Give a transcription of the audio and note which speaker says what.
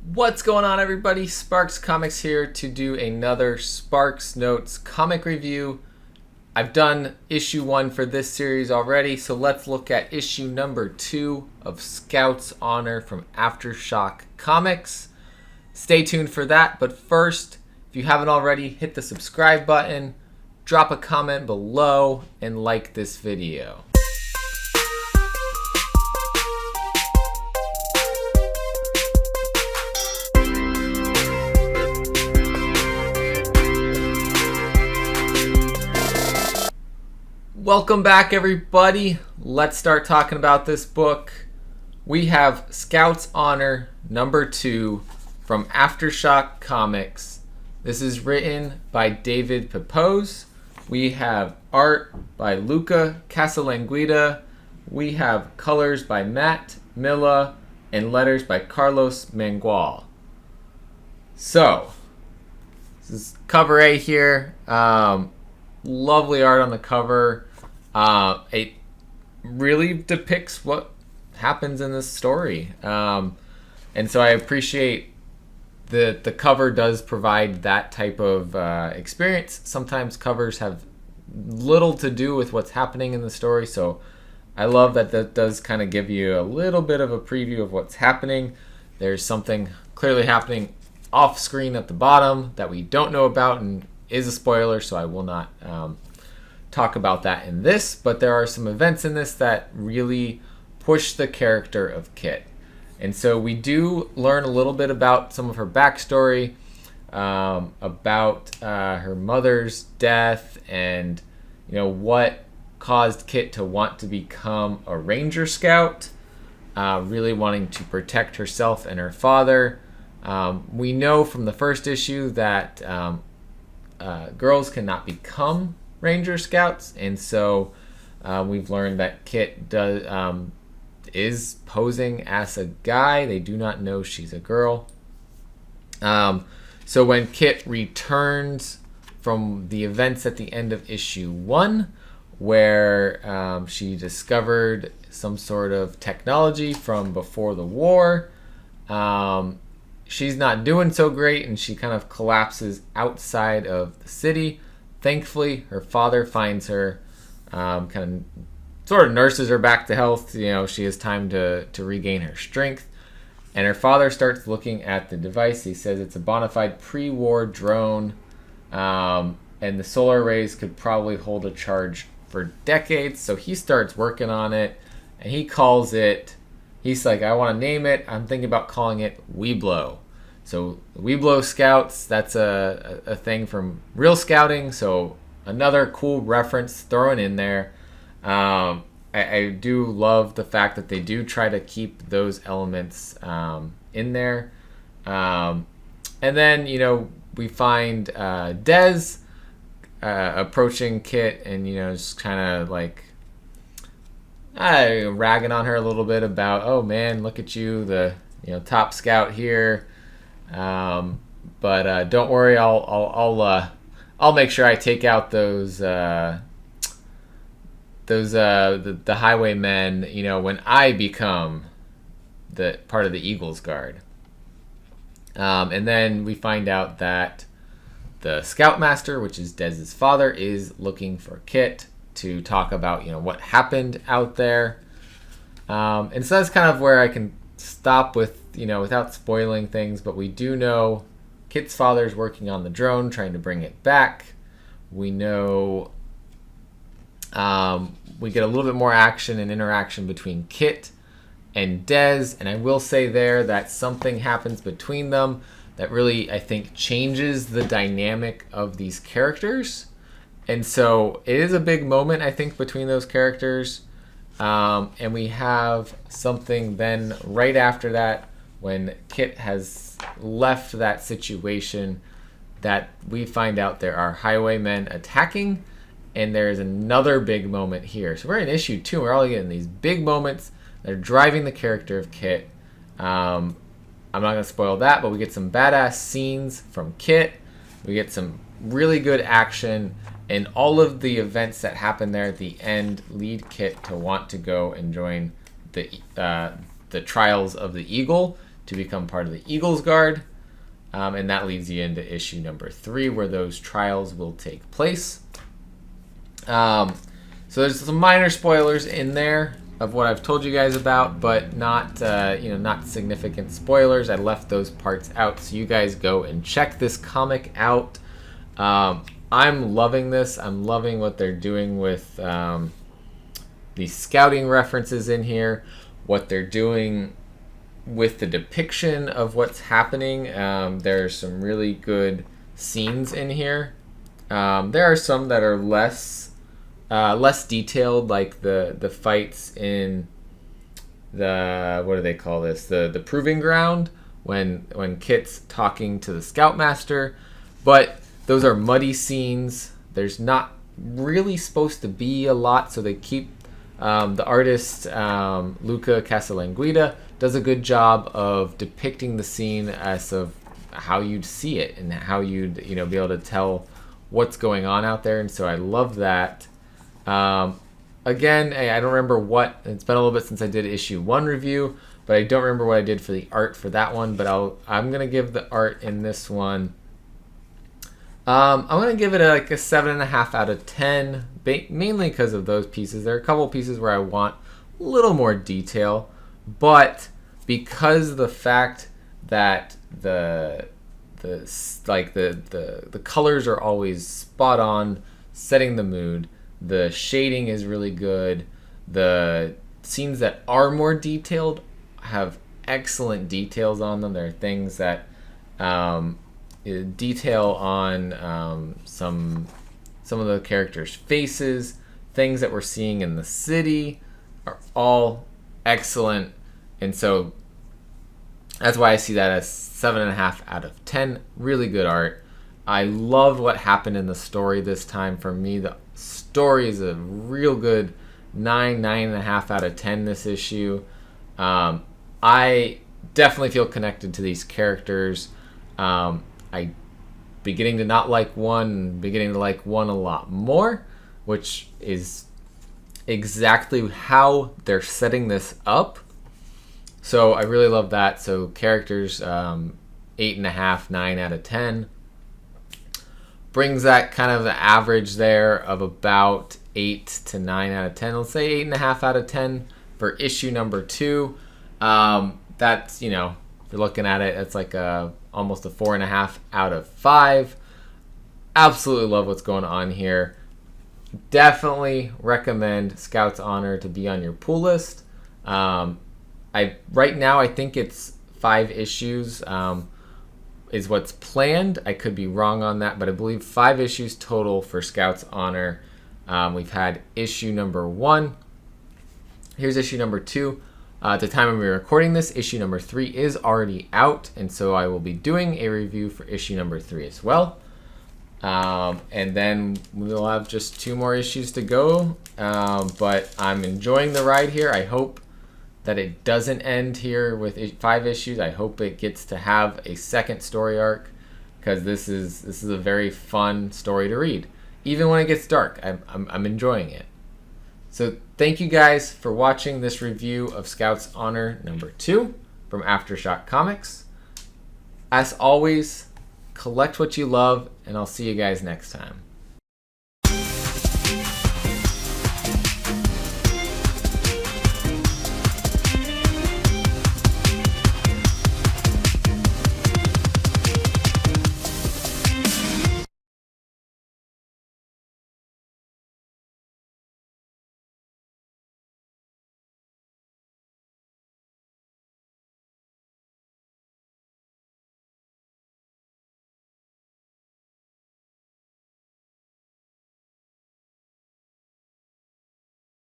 Speaker 1: What's going on, everybody? Sparks Comics here to do another Sparks Notes comic review. I've done issue 1 for this series already, so let's look at issue number 2 of Scout's Honor from Aftershock Comics. Stay tuned for that, but first, if you haven't already, hit the subscribe button, drop a comment below, and like this video. Welcome back, everybody. Let's start talking about this book. We have Scout's Honor number 2 from Aftershock Comics. This is written by David Pepose. We have art by Luca Casalanguida. We have colors by Matt Milla and letters by Carlos Mangual. So, this is cover A here. Lovely art on the cover. It really depicts what happens in this story, and so I appreciate that the cover does provide that type of experience. Sometimes covers have little to do with what's happening in the story, so I love that that does kind of give you a little bit of a preview of what's happening. There's something clearly happening off screen at the bottom that we don't know about and is a spoiler, so I will not talk about that in this, but there are some events in this that really push the character of Kit. And so we do learn a little bit about some of her backstory, about her mother's death, and what caused Kit to want to become a Ranger Scout, really wanting to protect herself and her father. We know from the first issue that girls cannot become Ranger Scouts, and so we've learned that Kit is posing as a guy. They do not know she's a girl. So when Kit returns from the events at the end of issue 1, where she discovered some sort of technology from before the war, she's not doing so great, and she kind of collapses outside of the city. Thankfully, her father finds her, kind of sort of nurses her back to health. She has time to regain her strength. And her father starts looking at the device. He says it's a bona fide pre-war drone, and the solar rays could probably hold a charge for decades. So he starts working on it, and he calls it, he's like, I want to name it. I'm thinking about calling it Weeblo. So Weeblo Scouts, that's a thing from Real Scouting, so another cool reference thrown in there. I do love the fact that they do try to keep those elements in there. And then, we find Dez approaching Kit and, just kind of like ragging on her a little bit about, oh man, look at you, the top scout here. But don't worry, I'll make sure I take out those the highwaymen, when I become the part of the Eagles Guard. And then we find out that the Scoutmaster, which is Dez's father, is looking for Kit to talk about what happened out there. And so that's kind of where I can stop with without spoiling things, but we do know Kit's father's working on the drone, trying to bring it back. We know we get a little bit more action and interaction between Kit and Dez, and I will say there that something happens between them that really, I think, changes the dynamic of these characters. And so it is a big moment, I think, between those characters. And we have something then right after that, when Kit has left that situation, that we find out there are highwaymen attacking, and there's another big moment here. So we're in issue 2, we're all getting these big moments that are driving the character of Kit. I'm not going to spoil that, but we get some badass scenes from Kit. We get some really good action, and all of the events that happen there at the end lead Kit to want to go and join the trials of the Eagle to become part of the Eagles Guard. And that leads you into issue number 3, where those trials will take place. So there's some minor spoilers in there of what I've told you guys about, but not not significant spoilers. I left those parts out, so you guys go and check this comic out. I'm loving this. I'm loving what they're doing with the scouting references in here, what they're doing with the depiction of what's happening. There's some really good scenes in here. There are some that are less detailed, like the fights in the, what do they call this? The proving ground, when Kit's talking to the Scoutmaster. But those are muddy scenes. There's not really supposed to be a lot, so they keep the artist Luca Casalanguida does a good job of depicting the scene as of how you'd see it and how you'd be able to tell what's going on out there. And so I love that. Again, I don't remember it's been a little bit since I did issue 1 review, but I don't remember what I did for the art for that one. But I'm gonna give the art in this one, I'm gonna give it like a 7.5 out of 10, mainly because of those pieces. There are a couple pieces where I want a little more detail, but because of the fact that the colors are always spot on, setting the mood. The shading is really good. The scenes that are more detailed have excellent details on them. There are things that detail on some of the characters' faces. Things that we're seeing in the city are all excellent. And so that's why I see that as 7.5 out of 10. Really good art. I love what happened in the story this time. For me, the story is a real good 9.5 out of 10 this issue. I definitely feel connected to these characters. I beginning to not like one, beginning to like one a lot more, which is exactly how they're setting this up. So I really love that. So characters, 8.5, 9 out of 10. Brings that kind of the average there of about 8 to 9 out of 10. Let's say 8.5 out of 10 for issue number 2. That's, if you're looking at it, it's like almost a 4.5 out of 5. Absolutely love what's going on here. Definitely recommend Scout's Honor to be on your pull list. Right now I think it's 5 issues. Is what's planned. I could be wrong on that, but I believe 5 issues total for Scout's Honor. We've had issue number 1. Here's issue number 2. At the time of me recording this, issue number 3 is already out, and so I will be doing a review for issue number 3 as well. And then we'll have just 2 more issues to go. But I'm enjoying the ride here. I hope that it doesn't end here with 5 issues. I hope it gets to have a second story arc, because this is a very fun story to read. Even when it gets dark, I'm enjoying it. So thank you guys for watching this review of Scout's Honor number 2 from Aftershock Comics. As always, collect what you love, and I'll see you guys next time.